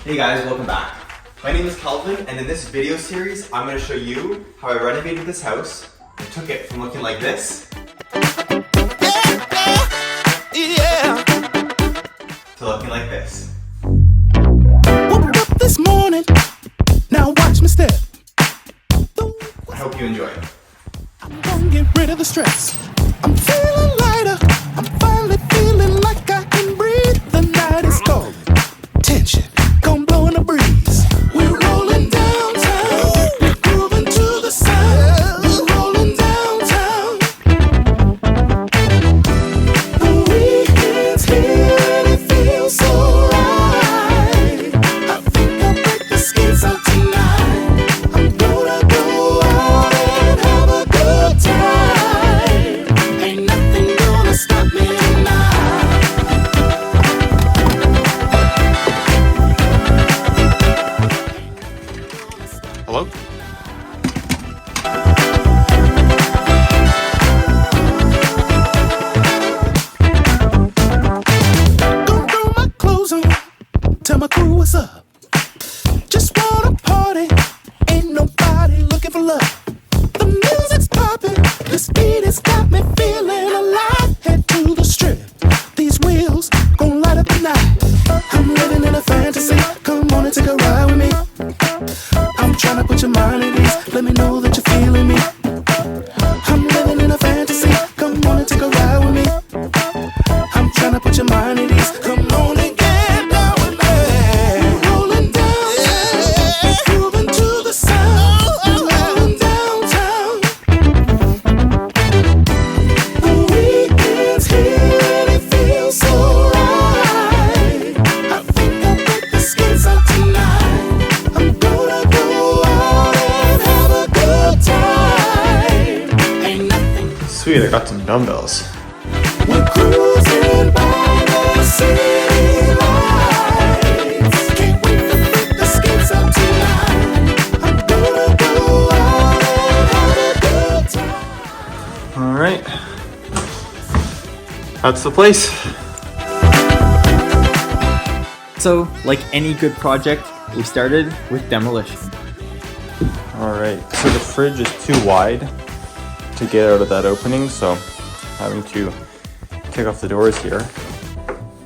Hey guys, welcome back. My name is Calvin, and in this video series, I'm going to show you how I renovated this house and took it from looking like this to looking like this. Woke up this morning, now watch me step. I hope you enjoy it. I'm gonna get rid of the stress. I'm feeling lighter, I'm finally feeling like I can breathe. The night is cold, tension, gonna blow in the breeze. We're rolling downtown, we're grooving to the sound. We're rolling downtown. The weekend's here and it feels so right. I think I'll break the skins out tonight. I'm gonna go out and have a good time. Ain't nothing gonna stop me tonight. Hello? Gonna throw my clothes on, tell my crew what's up. Just wanna party, ain't nobody looking for love. The music's popping, this beat has got me feeling alive. Head to the strip, these wheels gon' light up the night. I'm living in a fantasy, come on and take a ride with me. I'm tryna put your mind at ease, let me know that you're feeling me. I'm living in a fantasy, come on and take a ride with me. I'm tryna put your mind at ease, come on and get down with me. Rolling down, grooving to the sound. Rolling downtown. The weekend's here and it feels so right. I think I'll break the skins out tonight. I'm gonna go out and have a good time. Ain't nothing. Sweet, I got some dumbbells. We're cruising by the city lights. Can't wait to break the skins out tonight. I'm gonna go out and have a good time. Alright. That's the place. So, like any good project, we started with demolition. Alright, so the fridge is too wide to get out of that opening, so having to kick off the doors here.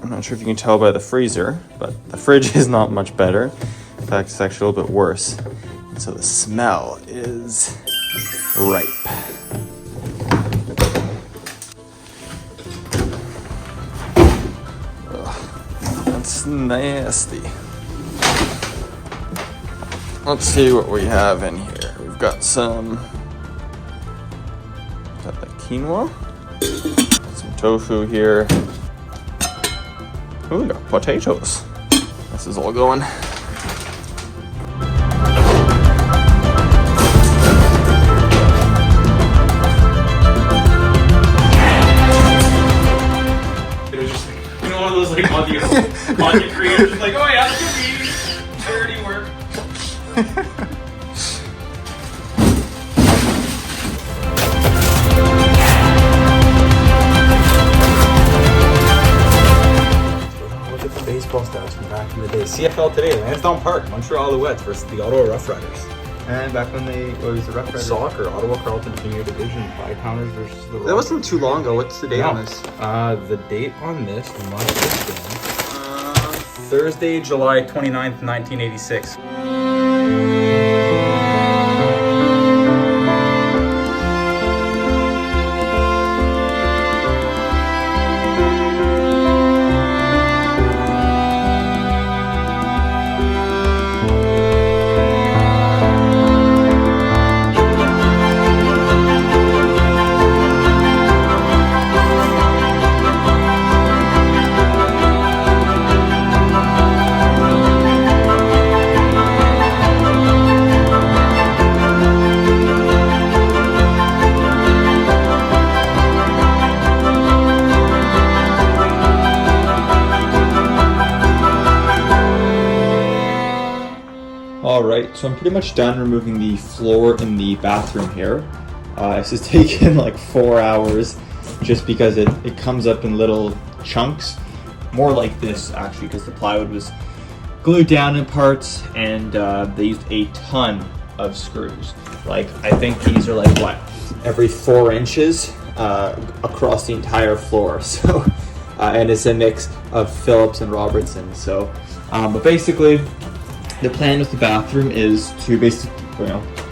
I'm not sure if you can tell by the freezer, but the fridge is not much better. In fact, it's actually a little bit worse. And so the smell is ripe. Ugh, that's nasty. Let's see what we have in here. We've got some, is that like quinoa? Some tofu here. Ooh, we got potatoes. This is all going. It was just like, you know, one of those like audio creators, just like, oh yeah, look at me, charity work. Look at the baseball stats from back in the day. CFL today, Lansdowne Park, Montreal Alouettes versus the Ottawa Rough Riders. And back when they was the Rough Riders. Soccer, Ottawa Carleton Junior Division, Five Pounders versus the Rough. That wasn't too long ago. What's the date on this? The date on this must have been Thursday, July 29th, 1986. Alright, so I'm pretty much done removing the floor in the bathroom here. This has taken like 4 hours just because it comes up in little chunks. More like this actually, because the plywood was glued down in parts, and they used a ton of screws. Like, I think these are like, what, every 4 inches across the entire floor. So, and it's a mix of Phillips and Robertson. So, but basically, the plan with the bathroom is to basically,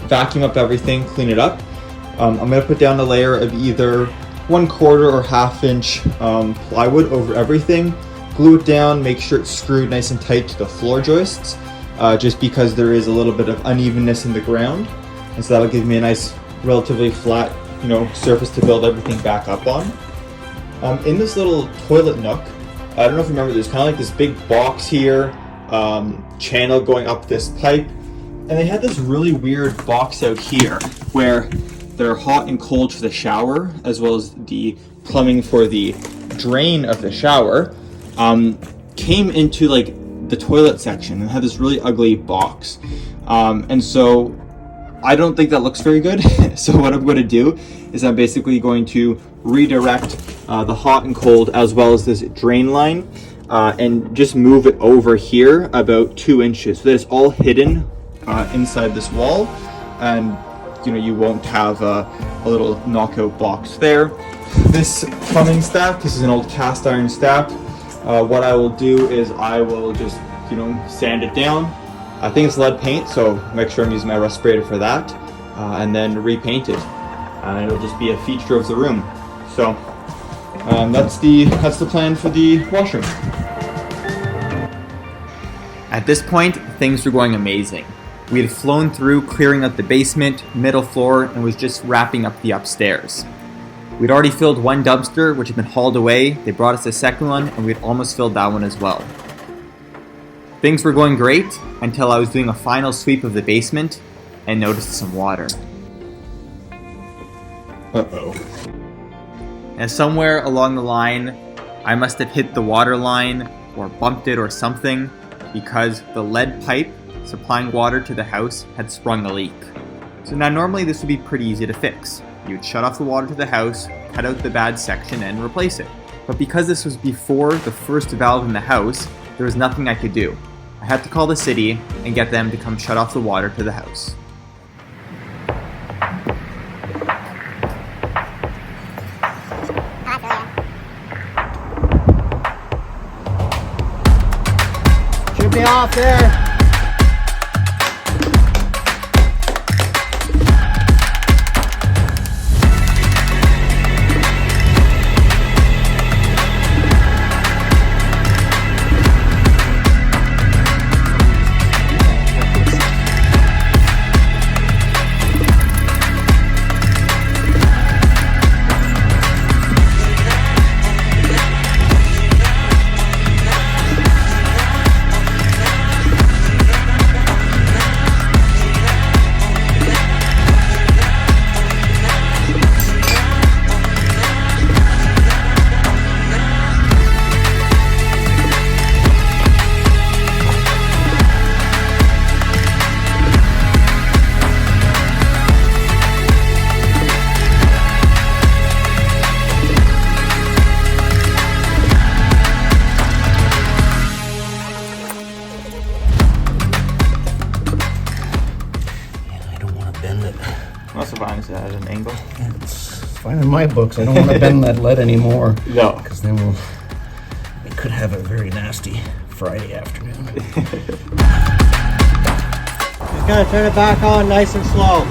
vacuum up everything, clean it up. I'm gonna put down a layer of either 1/4 or 1/2 inch plywood over everything, glue it down, make sure it's screwed nice and tight to the floor joists, just because there is a little bit of unevenness in the ground, and so that'll give me a nice, relatively flat, surface to build everything back up on. In this little toilet nook, I don't know if you remember, there's kind of like this big box here, channel going up this pipe, and they had this really weird box out here where they're hot and cold for the shower, as well as the plumbing for the drain of the shower, came into like the toilet section and had this really ugly box. And so I don't think that looks very good. So what I'm going to do is I'm basically going to redirect the hot and cold as well as this drain line, and just move it over here about 2 inches. So that it's all hidden inside this wall, and you won't have a little knockout box there. This plumbing stack, this is an old cast iron stack. What I will do is I will just sand it down. I think it's lead paint, so make sure I'm using my respirator for that, and then repaint it, and it'll just be a feature of the room. So that's the plan for the washroom. At this point, things were going amazing. We had flown through, clearing out the basement, middle floor, and was just wrapping up the upstairs. We'd already filled one dumpster, which had been hauled away. They brought us a second one, and we'd almost filled that one as well. Things were going great until I was doing a final sweep of the basement and noticed some water. Uh-oh. And somewhere along the line, I must have hit the water line or bumped it or something, because the lead pipe supplying water to the house had sprung a leak. So now normally this would be pretty easy to fix. You'd shut off the water to the house, cut out the bad section, and replace it. But because this was before the first valve in the house, there was nothing I could do. I had to call the city and get them to come shut off the water to the house. Should be off there. Also fine is at an angle. It's fine in my books. I don't want to bend that lead anymore. No. Because then we could have a very nasty Friday afternoon. Just gotta turn it back on nice and slow.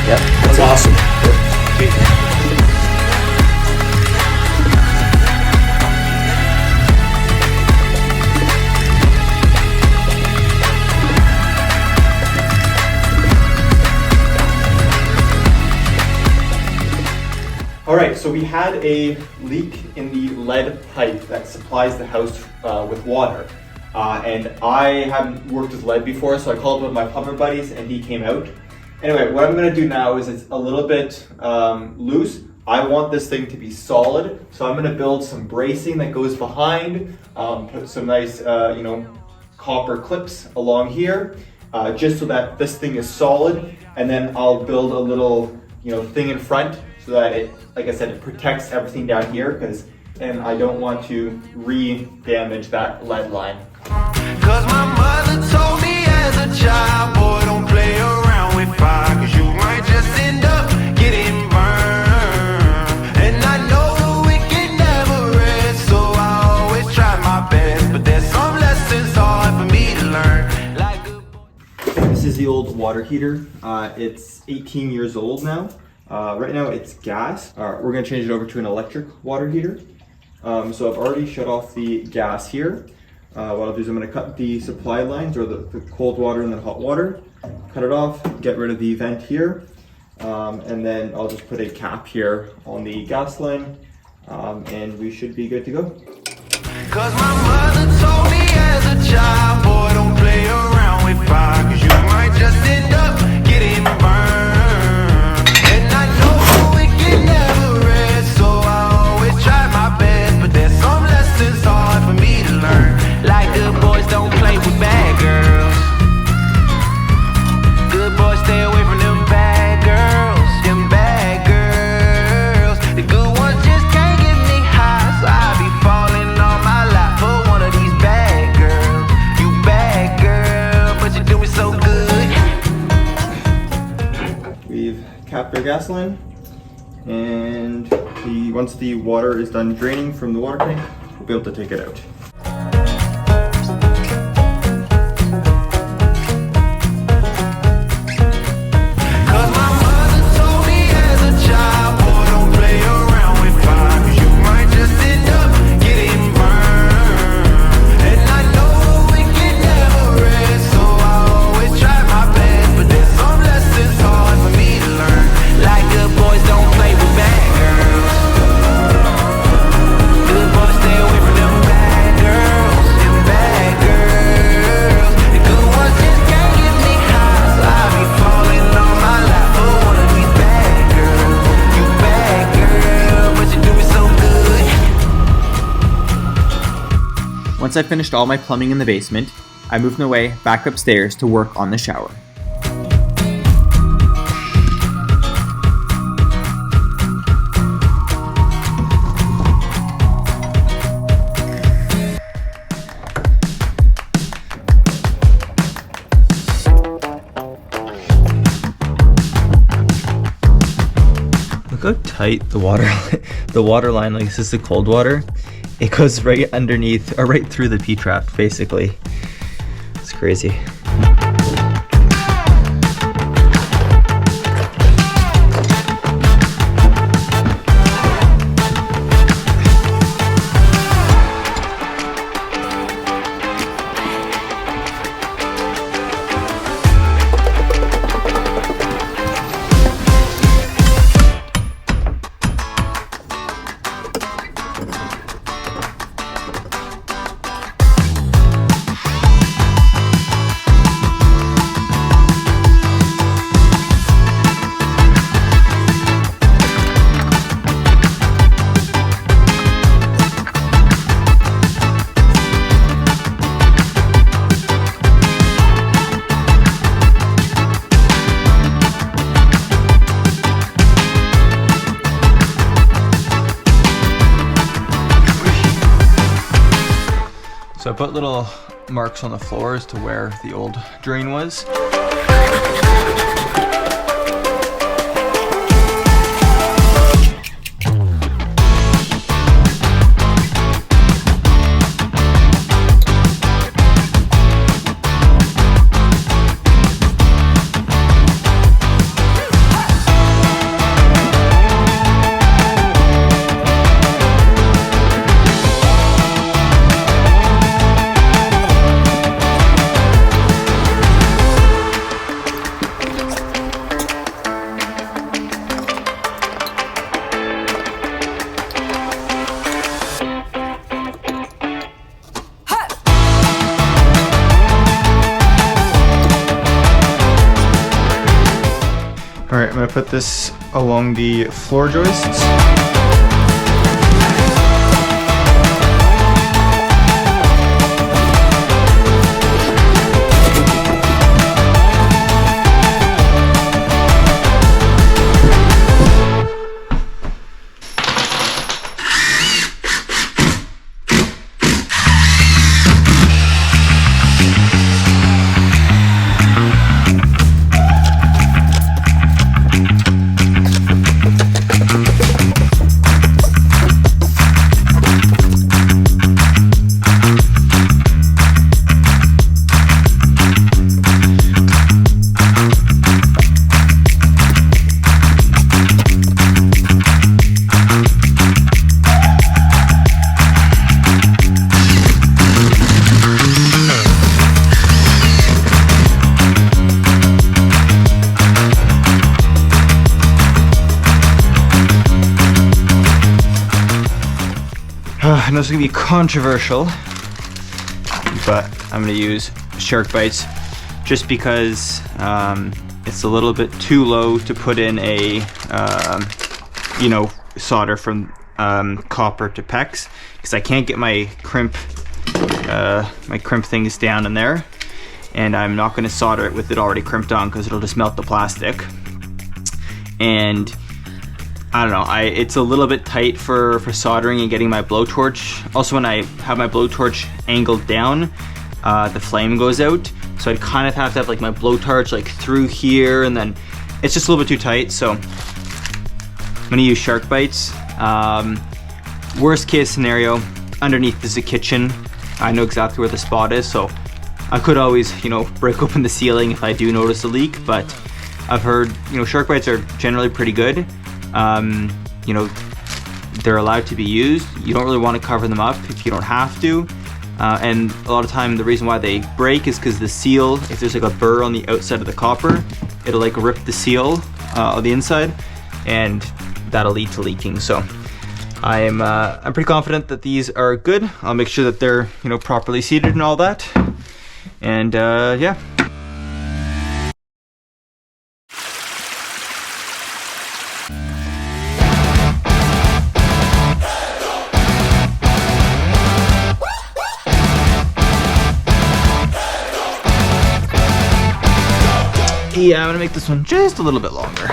Yep, that's awesome. Alright, so we had a leak in the lead pipe that supplies the house with water. And I haven't worked with lead before, so I called one of my plumber buddies and he came out. Anyway, what I'm going to do now is it's a little bit loose. I want this thing to be solid, so I'm going to build some bracing that goes behind, put some nice, copper clips along here, just so that this thing is solid, and then I'll build a little, thing in front so that it, like I said, it protects everything down here, and I don't want to re-damage that lead line. Cause my mother told me as a child, boy, don't play around with fire, cause you might just end up getting burned. And I know it can never rest, so I always try my best, but there's some lessons hard for me to learn. Like This is the old water heater. It's 18 years old now. Right now it's gas. We're gonna change it over to an electric water heater. So I've already shut off the gas here. What I'll do is I'm gonna cut the supply lines, or the cold water and then hot water, cut it off, get rid of the vent here, and then I'll just put a cap here on the gas line, and we should be good to go. cause my mother told me as a child, boy, don't play around with fire, cause you might just end up getting burned. And I know it can never rest, so I always try my best, but there's some lessons hard for me to learn. Like good boys don't play with bad girls. Good boys stay away from them bad girls. Them bad girls. The good ones just can't get me high, so I be falling on my lap for one of these bad girls. You bad girl, but you do me so good. We've capped our gas line, and once the water is done draining from the water tank, we'll be able to take it out. Cause my mother told me as a child, boy, don't play around with fire, cause you might just end up getting burned. And I know it can never rest, so I always try my best, but there's some lessons hard for me to learn. Like good boys don't play with bad girls. Good boys stay away from them bad girls. Them bad girls. The good ones just can't get me high, so I be falling on my lap for one of these bad girls. You bad girl, but you do me so good. Once I finished all my plumbing in the basement, I moved my way back upstairs to work on the shower. Look how tight the water line, like this is the cold water. It goes right underneath, or right through the P-trap, basically. It's crazy. So I put little marks on the floor as to where the old drain was. Alright, I'm going to put this along the floor joists. I know this is gonna be controversial, but I'm gonna use shark bites just because it's a little bit too low to put in a solder from copper to PEX, because I can't get my crimp things down in there, and I'm not going to solder it with it already crimped on because it'll just melt the plastic. And I don't know, it's a little bit tight for soldering and getting my blowtorch. Also, when I have my blowtorch angled down, the flame goes out, so I'd kind of have to have like my blowtorch like through here, and then it's just a little bit too tight. So I'm gonna use shark bites. Worst case scenario, underneath is a kitchen. I know exactly where the spot is, so I could always, break open the ceiling if I do notice a leak. But I've heard, shark bites are generally pretty good. They're allowed to be used. You don't really want to cover them up if you don't have to. And a lot of time the reason why they break is because the seal, if there's like a burr on the outside of the copper, it'll like rip the seal on the inside, and that'll lead to leaking. So I'm pretty confident that these are good. I'll make sure that they're properly seated and all that. And yeah. Yeah, I'm gonna make this one just a little bit longer.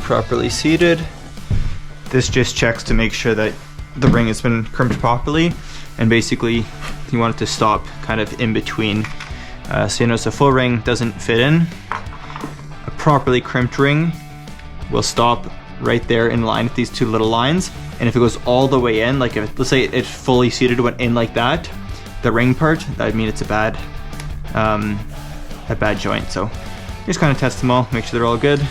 Properly seated. This just checks to make sure that the ring has been crimped properly, and basically you want it to stop kind of in between. So notice a full ring doesn't fit in. A properly crimped ring will stop right there in line with these two little lines, and if it goes all the way in, like if let's say it fully seated went in like that, the ring part, that'd mean it's a bad joint. So just kind of test them all, make sure they're all good.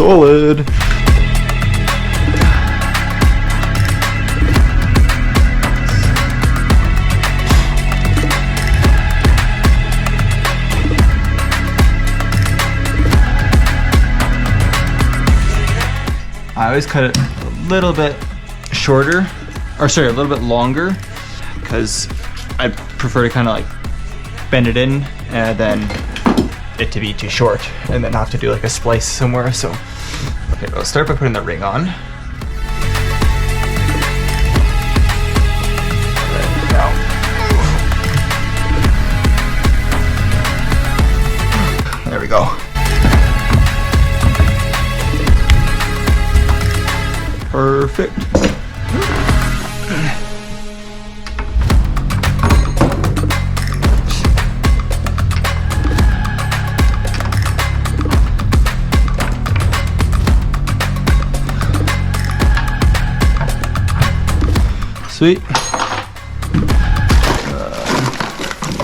Solid. I always cut it a little bit shorter, or sorry, a little bit longer, because I prefer to kind of like bend it in and then it to be too short and then have to do like a splice somewhere. So okay, we'll start by putting the ring on. There we go. Perfect. Sweet. There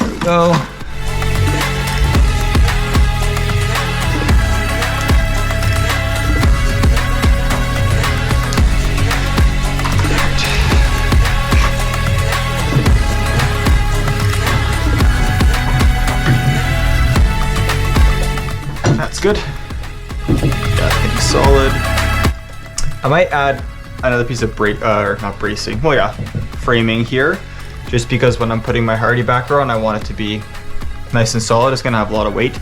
we go. That's good. That's getting solid. I might add another piece of framing here, just because when I'm putting my hardy backer on, I want it to be nice and solid. It's gonna have a lot of weight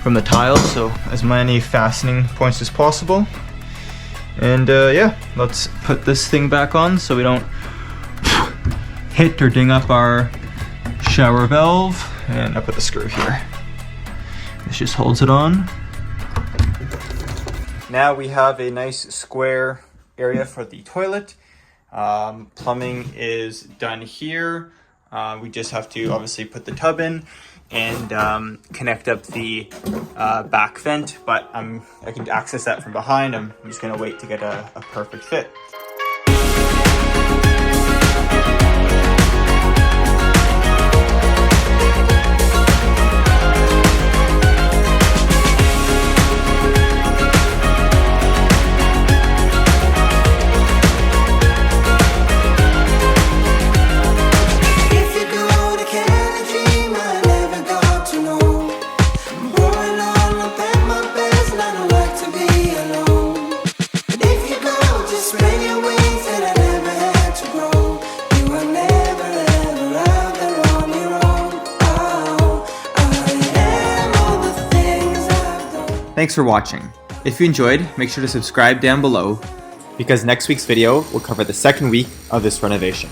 from the tiles, so as many fastening points as possible. And yeah, let's put this thing back on so we don't hit or ding up our shower valve. And I put the screw here. This just holds it on. Now we have a nice square area for the toilet. Plumbing is done here. We just have to obviously put the tub in and connect up the back vent, but I can access that from behind. I'm just gonna wait to get a perfect fit. Thanks for watching. If you enjoyed, make sure to subscribe down below, because next week's video will cover the second week of this renovation.